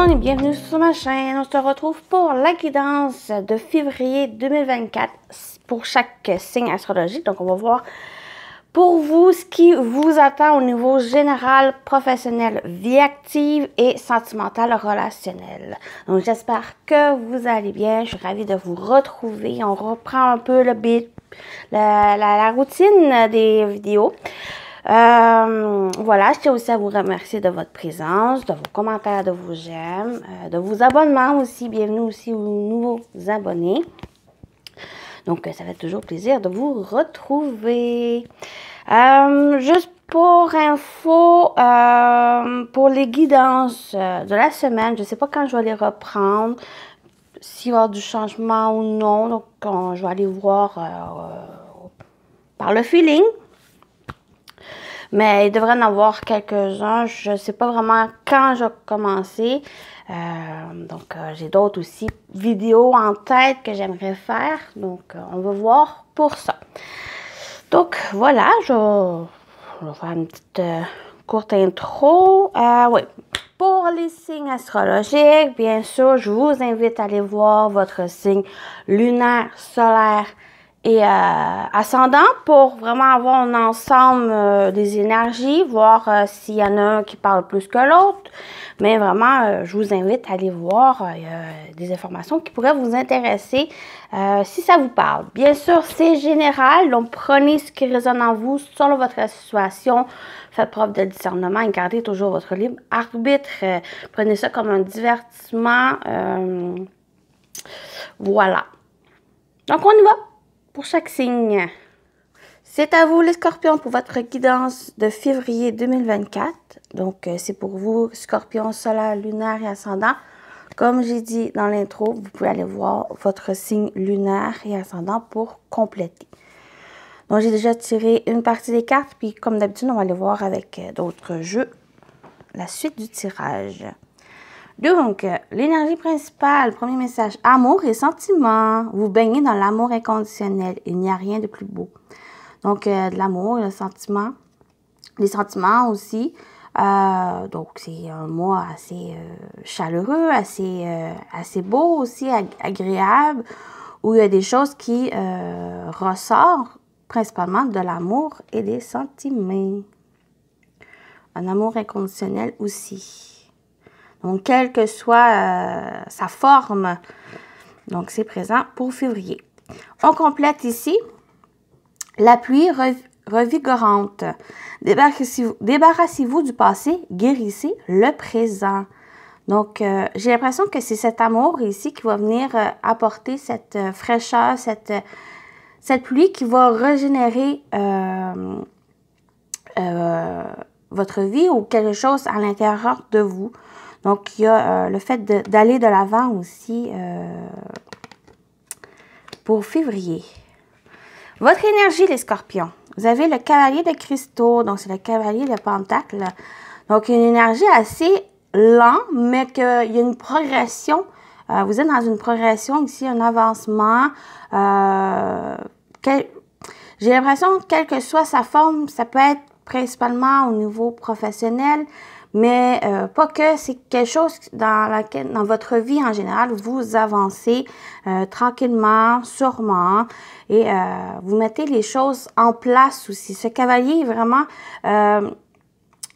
monde et bienvenue sur ma chaîne. On se retrouve pour la guidance de février 2024 pour chaque signe astrologique. Donc, on va voir pour vous ce qui vous attend au niveau général, professionnel, vie active et sentimental relationnel. Donc, j'espère que vous allez bien. Je suis ravie de vous retrouver. On reprend un peu la routine des vidéos. Voilà, je tiens aussi à vous remercier de votre présence, de vos commentaires, de vos j'aime, de vos abonnements aussi. Bienvenue aussi aux nouveaux abonnés. Donc, ça fait toujours plaisir de vous retrouver. Juste pour info, pour les guidances de la semaine, je ne sais pas quand je vais les reprendre, s'il va y avoir du changement ou non. Donc, je vais aller voir par le feeling. Mais il devrait en avoir quelques-uns. Je ne sais pas vraiment quand je vais commencer. Donc, j'ai d'autres aussi vidéos en tête que j'aimerais faire. Donc, on va voir pour ça. Donc, voilà, je vais faire une petite courte intro. Oui, pour les signes astrologiques, bien sûr, je vous invite à aller voir votre signe lunaire, solaire et ascendant pour vraiment avoir un ensemble des énergies, voir s'il y en a un qui parle plus que l'autre. Mais vraiment, je vous invite à aller voir des informations qui pourraient vous intéresser si ça vous parle. Bien sûr, c'est général, donc prenez ce qui résonne en vous selon votre situation. Faites preuve de discernement et gardez toujours votre libre arbitre. Prenez ça comme un divertissement. Voilà. Donc, on y va. Pour chaque signe. C'est à vous les scorpions pour votre guidance de février 2024. Donc, c'est pour vous, scorpion solaire, lunaire et ascendant. Comme j'ai dit dans l'intro, vous pouvez aller voir votre signe lunaire et ascendant pour compléter. Donc, j'ai déjà tiré une partie des cartes, puis comme d'habitude, on va aller voir avec d'autres jeux la suite du tirage. Donc, l'énergie principale, premier message, amour et sentiments. Vous baignez dans l'amour inconditionnel. Il n'y a rien de plus beau. Donc, de l'amour, le sentiment, les sentiments aussi. Donc, c'est un mois assez chaleureux, assez beau aussi, agréable, où il y a des choses qui ressortent principalement de l'amour et des sentiments. Un amour inconditionnel aussi. Donc, quelle que soit sa forme, donc c'est présent pour février. On complète ici la pluie revigorante. Débarrassez-vous du passé, guérissez le présent. Donc, j'ai l'impression que c'est cet amour ici qui va venir apporter cette fraîcheur, cette pluie qui va régénérer votre vie ou quelque chose à l'intérieur de vous. Donc, il y a le fait d'aller de l'avant aussi pour février. Votre énergie, les scorpions. Vous avez le cavalier de cristaux, donc c'est le cavalier de pentacle. Donc, une énergie assez lente, mais qu'il y a une progression. Vous êtes dans une progression ici, un avancement. J'ai l'impression, quelle que soit sa forme, ça peut être principalement au niveau professionnel, mais pas que, c'est quelque chose dans votre vie en général, vous avancez tranquillement, sûrement, et vous mettez les choses en place aussi. Ce cavalier est vraiment,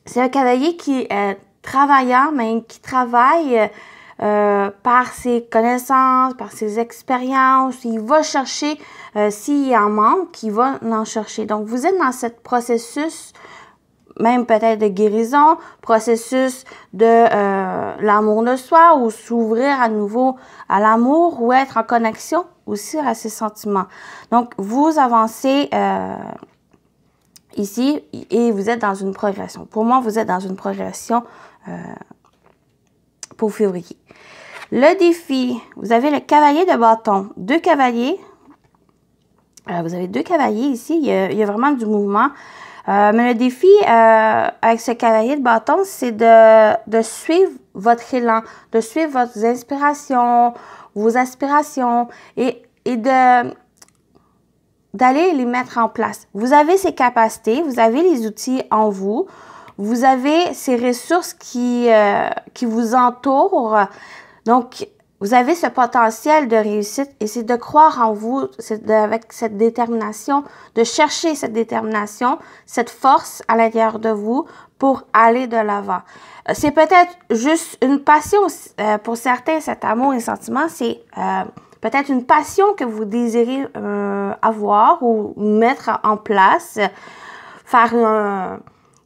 c'est un cavalier qui est travaillant, mais qui travaille par ses connaissances, par ses expériences. Il va chercher, s'il en manque, il va en chercher. Donc, vous êtes dans ce processus même peut-être de guérison, processus de l'amour de soi ou s'ouvrir à nouveau à l'amour ou être en connexion aussi à ses sentiments. Donc, vous avancez ici et vous êtes dans une progression. Pour moi, vous êtes dans une progression pour février. Le défi, vous avez le cavalier de bâton, deux cavaliers. Vous avez deux cavaliers ici, il y a vraiment du mouvement. Mais le défi avec ce cavalier de bâton, c'est de suivre votre élan, de suivre vos inspirations, vos aspirations et d'aller les mettre en place. Vous avez ces capacités, vous avez les outils en vous. Vous avez ces ressources qui vous entourent. Donc, vous avez ce potentiel de réussite et c'est de croire en vous, c'est avec cette détermination, de chercher cette détermination, cette force à l'intérieur de vous pour aller de l'avant. C'est peut-être juste une passion pour certains, cet amour et sentiment, c'est peut-être une passion que vous désirez avoir ou mettre en place, faire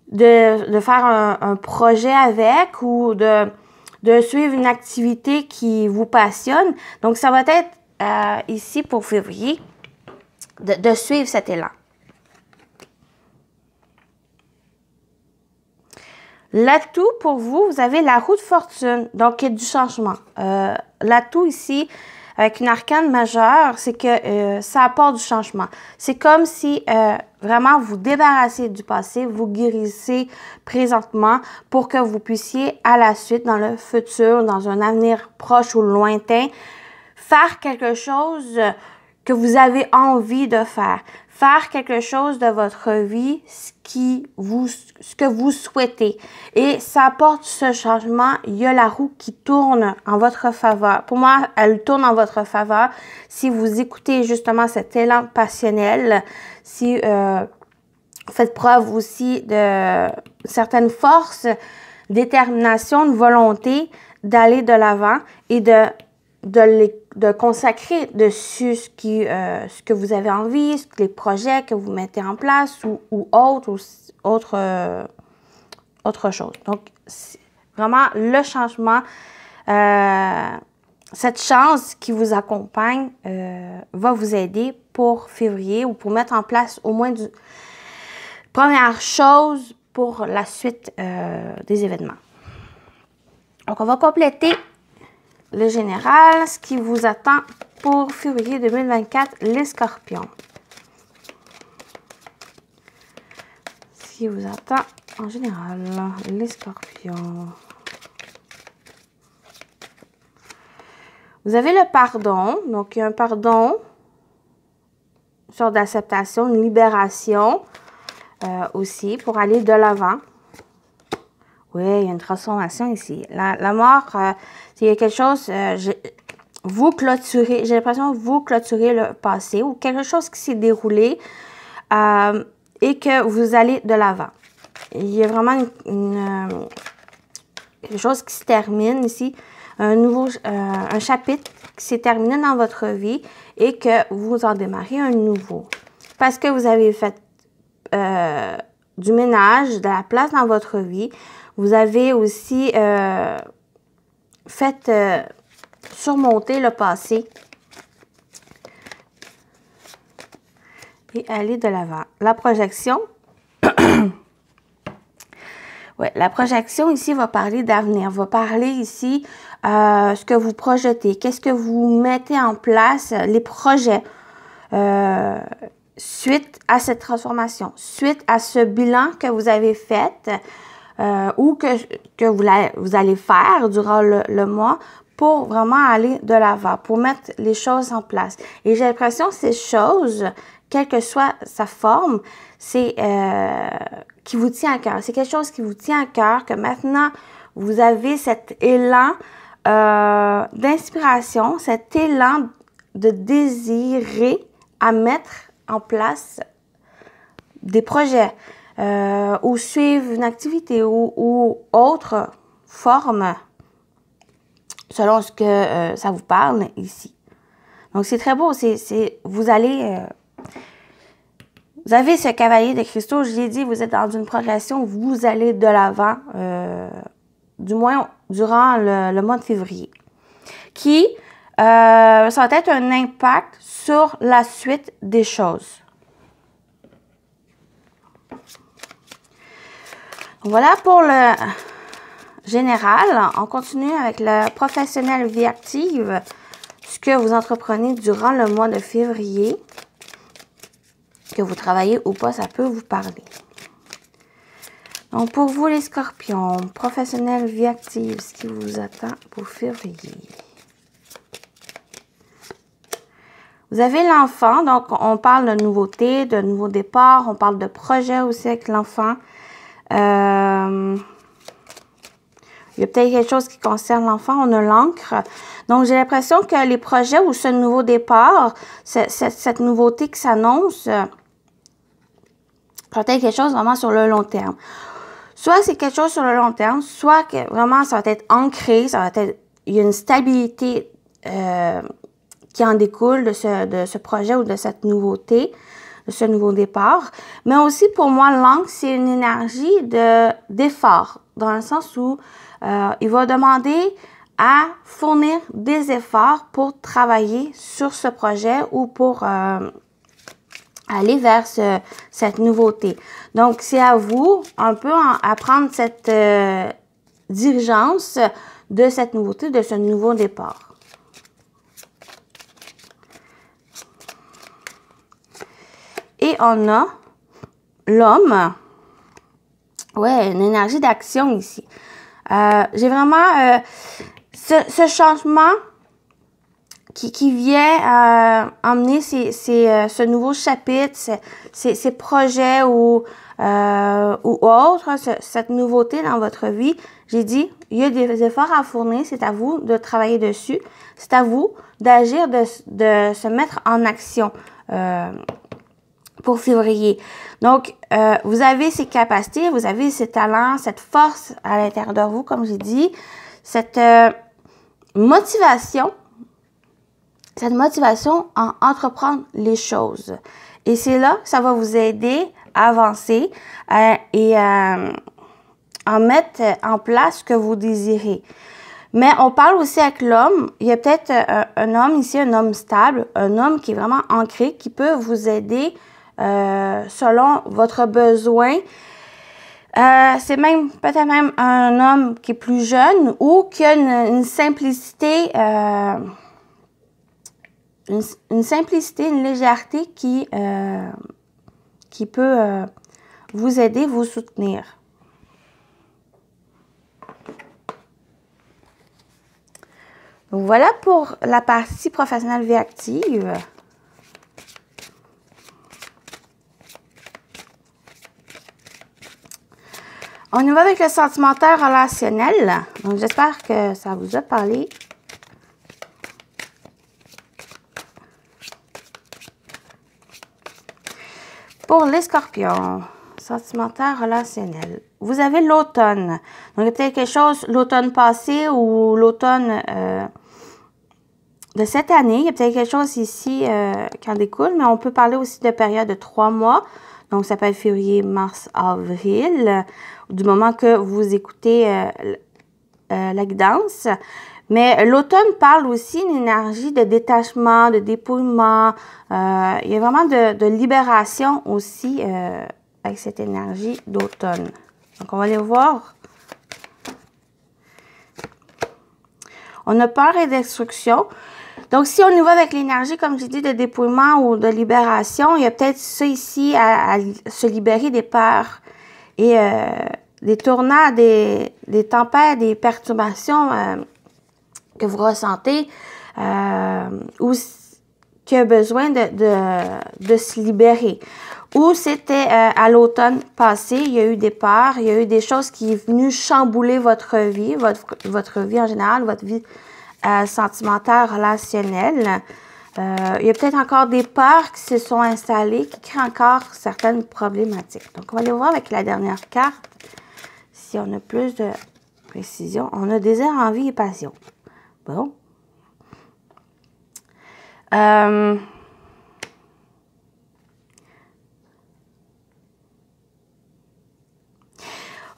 de faire un projet avec ou de suivre une activité qui vous passionne. Donc, ça va être ici pour février de suivre cet élan. L'atout pour vous, vous avez la roue de fortune, donc il y a du changement. L'atout ici, avec une arcane majeure, c'est que ça apporte du changement. C'est comme si vraiment vous débarrassez du passé, vous guérissez présentement pour que vous puissiez à la suite, dans le futur, dans un avenir proche ou lointain, faire quelque chose que vous avez envie de faire. Faire quelque chose de votre vie, ce que vous souhaitez. Et ça apporte ce changement. Il y a la roue qui tourne en votre faveur. Pour moi, elle tourne en votre faveur. Si vous écoutez justement cet élan passionnel, si vous faites preuve aussi de certaines forces, détermination, de volonté d'aller de l'avant et de consacrer dessus ce que vous avez envie, les projets que vous mettez en place ou autre chose. Donc, vraiment, le changement, cette chance qui vous accompagne va vous aider pour février ou pour mettre en place au moins première chose pour la suite des événements. Donc, on va compléter le général, ce qui vous attend pour février 2024, les scorpions. Ce qui vous attend en général, les scorpions. Vous avez le pardon, donc il y a un pardon, une sorte d'acceptation, une libération aussi pour aller de l'avant. Oui, il y a une transformation ici. La mort, c'est quelque chose, vous clôturez, j'ai l'impression que vous clôturez le passé ou quelque chose qui s'est déroulé et que vous allez de l'avant. Il y a vraiment quelque chose qui se termine ici, un chapitre qui s'est terminé dans votre vie et que vous en démarrez un nouveau. Parce que vous avez fait du ménage, de la place dans votre vie. Vous avez aussi fait surmonter le passé et aller de l'avant. La projection. Ouais, la projection ici va parler d'avenir, va parler ici ce que vous projetez, qu'est-ce que vous mettez en place, les projets suite à cette transformation, suite à ce bilan que vous avez fait ou que vous allez faire durant le mois pour vraiment aller de l'avant, pour mettre les choses en place. Et j'ai l'impression que ces choses, quelle que soit sa forme, c'est qui vous tient à cœur. C'est quelque chose qui vous tient à cœur, que maintenant, vous avez cet élan d'inspiration, cet élan de désirer à mettre en place des projets ou suivre une activité ou autre forme selon ce que ça vous parle ici. Donc, c'est très beau. Vous avez ce cavalier de cristaux, je l'ai dit, vous êtes dans une progression, vous allez de l'avant, du moins durant le mois de février, qui ça va être un impact sur la suite des choses. Voilà pour le général. On continue avec le professionnel vie active, ce que vous entreprenez durant le mois de février. Que vous travaillez ou pas, ça peut vous parler. Donc, pour vous, les scorpions, professionnel vie active, ce qui vous attend pour février. Vous avez l'enfant, donc on parle de nouveauté, de nouveau départ, on parle de projet aussi avec l'enfant. Ça il y a peut-être quelque chose qui concerne l'enfant, on a l'encre. Donc, j'ai l'impression que les projets ou ce nouveau départ, cette nouveauté qui s'annonce, peut-être quelque chose vraiment sur le long terme. Soit c'est quelque chose sur le long terme, soit que vraiment ça va être ancré, il y a une stabilité qui en découle de ce projet ou de cette nouveauté, de ce nouveau départ. Mais aussi pour moi, l'encre, c'est une énergie d'effort, dans le sens où il va demander à fournir des efforts pour travailler sur ce projet ou pour aller vers cette nouveauté. Donc, c'est à vous un peu à prendre cette dirigeance de cette nouveauté, de ce nouveau départ. Et on a l'homme. Ouais, une énergie d'action ici. J'ai vraiment ce changement qui vient emmener ce nouveau chapitre, ces projets ou autres, cette nouveauté dans votre vie. J'ai dit, il y a des efforts à fournir, c'est à vous de travailler dessus, c'est à vous d'agir, de se mettre en action pour février. Donc, vous avez ces capacités, vous avez ces talents, cette force à l'intérieur de vous, comme j'ai dit, cette motivation à entreprendre les choses. Et c'est là que ça va vous aider à avancer et à mettre en place ce que vous désirez. Mais on parle aussi avec l'homme. Il y a peut-être un homme ici, un homme stable, un homme qui est vraiment ancré, qui peut vous aider selon votre besoin. C'est peut-être même un homme qui est plus jeune ou qui a une simplicité, une légèreté qui peut vous aider, vous soutenir. Donc voilà pour la partie professionnelle vie active. On y va avec le sentimentaire relationnel. Donc j'espère que ça vous a parlé. Pour les scorpions, sentimentaire relationnel, vous avez l'automne. Donc, il y a peut-être quelque chose l'automne passé ou l'automne de cette année. Il y a peut-être quelque chose ici qui en découle, mais on peut parler aussi de période de 3 mois. Donc, ça peut être février, mars, avril, du moment que vous écoutez la guidance. Mais l'automne parle aussi d'une énergie de détachement, de dépouillement. Il y a vraiment de libération aussi avec cette énergie d'automne. Donc, on va aller voir. On a peur et destruction. Donc, si on y va avec l'énergie, comme j'ai dit, de dépouillement ou de libération, il y a peut-être ça ici à se libérer des peurs et des tornades, des tempêtes, des perturbations que vous ressentez ou qui a besoin de se libérer. Ou c'était à l'automne passé, il y a eu des peurs, il y a eu des choses qui sont venues chambouler votre vie, votre vie en général, votre vie sentimentale, relationnelle. Il y a peut-être encore des peurs qui se sont installées, qui créent encore certaines problématiques. Donc, on va aller voir avec la dernière carte, si on a plus de précision. On a désir, envie et passion. Bon.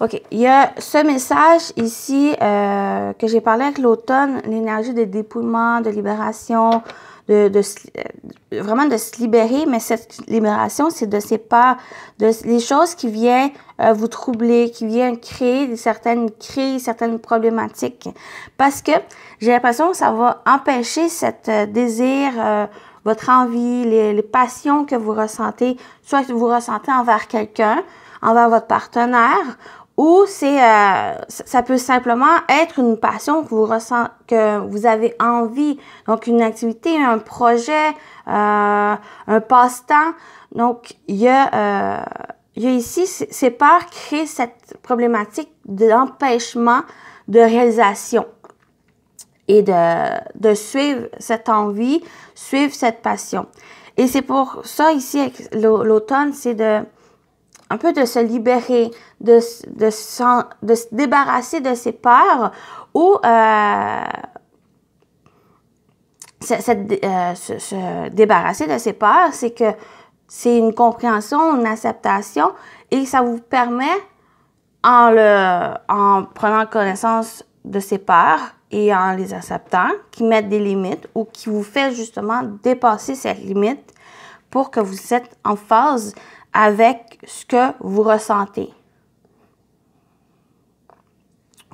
OK. Il y a ce message ici que j'ai parlé avec l'automne, l'énergie de dépouillement, de libération, vraiment de se libérer, mais cette libération, c'est de ces peurs, les choses qui viennent vous troubler, qui viennent créer certaines crises, certaines problématiques. Parce que j'ai l'impression que ça va empêcher cet désir, votre envie, les passions que vous ressentez, soit que vous ressentez envers quelqu'un, envers votre partenaire, ou ça peut simplement être une passion que vous ressentez, que vous avez envie. Donc, une activité, un projet, un passe-temps. Donc, il y a il y a ici, ces peurs créent cette problématique d'empêchement de réalisation et de suivre cette envie, suivre cette passion. Et c'est pour ça ici, avec l'automne, c'est un peu de se libérer, de se débarrasser de ses peurs ou se débarrasser de ses peurs, c'est que c'est une compréhension, une acceptation et ça vous permet, en prenant connaissance de ses peurs et en les acceptant, qui mettent des limites ou qui vous fait justement dépasser cette limite pour que vous êtes en phase avec ce que vous ressentez.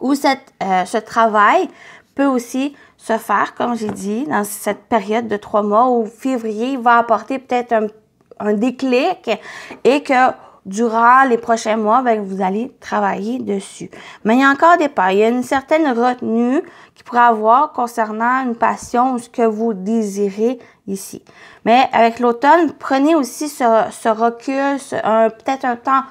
Ou ce travail peut aussi se faire, comme j'ai dit, dans cette période de 3 mois où février va apporter peut-être un déclic et que durant les prochains mois, bien, vous allez travailler dessus. Mais il y a encore des peurs. Il y a une certaine retenue qu'il pourrait avoir concernant une passion ou ce que vous désirez ici. Mais avec l'automne, prenez aussi ce recul, peut-être un temps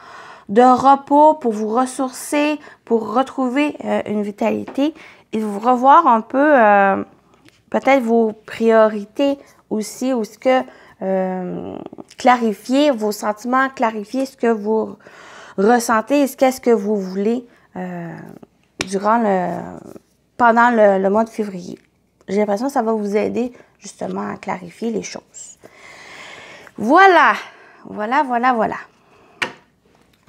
de repos pour vous ressourcer, pour retrouver une vitalité et vous revoir un peu peut-être vos priorités aussi, ou ce que clarifier vos sentiments, clarifier ce que vous ressentez et qu'est-ce que vous voulez pendant le mois de février. J'ai l'impression que ça va vous aider justement à clarifier les choses. Voilà.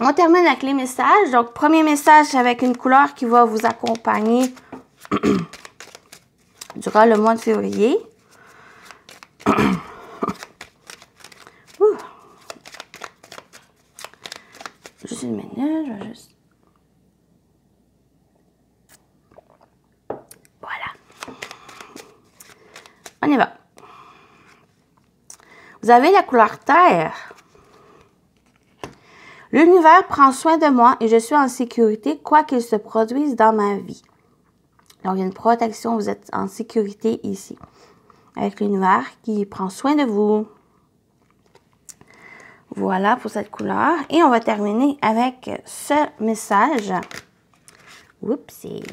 On termine avec les messages. Donc, premier message avec une couleur qui va vous accompagner durant le mois de février. Juste une minute, je vais juste... Voilà. On y va. Vous avez la couleur terre. L'univers prend soin de moi et je suis en sécurité, quoi qu'il se produise dans ma vie. Donc, il y a une protection, vous êtes en sécurité ici. Avec l'univers qui prend soin de vous. Voilà pour cette couleur. Et on va terminer avec ce message. Oupsie.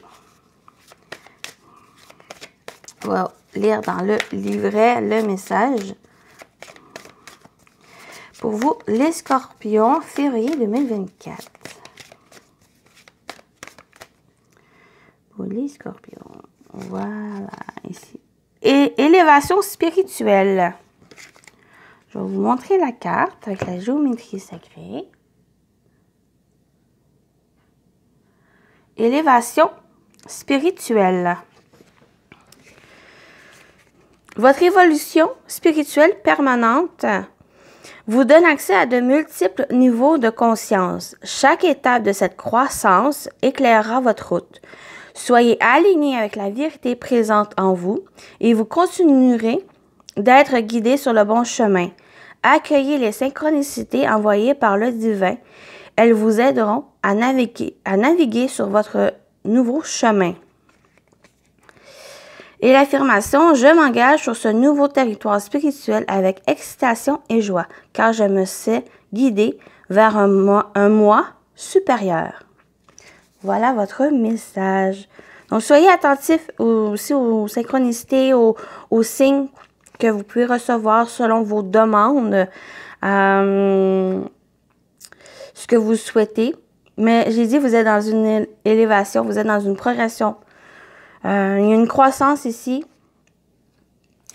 On va lire dans le livret le message. Pour vous, les scorpions, février 2024. Pour les scorpions. Voilà, ici. Et élévation spirituelle. Je vais vous montrer la carte avec la géométrie sacrée. Élévation spirituelle. Votre évolution spirituelle permanente vous donne accès à de multiples niveaux de conscience. Chaque étape de cette croissance éclairera votre route. Soyez aligné avec la vérité présente en vous et vous continuerez d'être guidé sur le bon chemin. Accueillez les synchronicités envoyées par le divin. Elles vous aideront à naviguer sur votre nouveau chemin. Et l'affirmation, je m'engage sur ce nouveau territoire spirituel avec excitation et joie, car je me sais guidé vers un moi supérieur. Voilà votre message. Donc, soyez attentifs aussi aux synchronicités, aux signes que vous pouvez recevoir selon vos demandes, ce que vous souhaitez. Mais j'ai dit, vous êtes dans une élévation, vous êtes dans une progression. Il y a une croissance ici.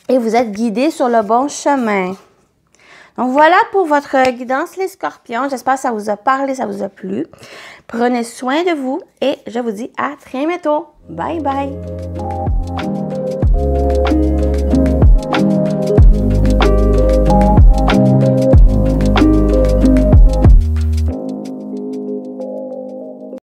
Et vous êtes guidé sur le bon chemin. Donc, voilà pour votre guidance, les scorpions. J'espère que ça vous a parlé, ça vous a plu. Prenez soin de vous et je vous dis à très bientôt. Bye bye!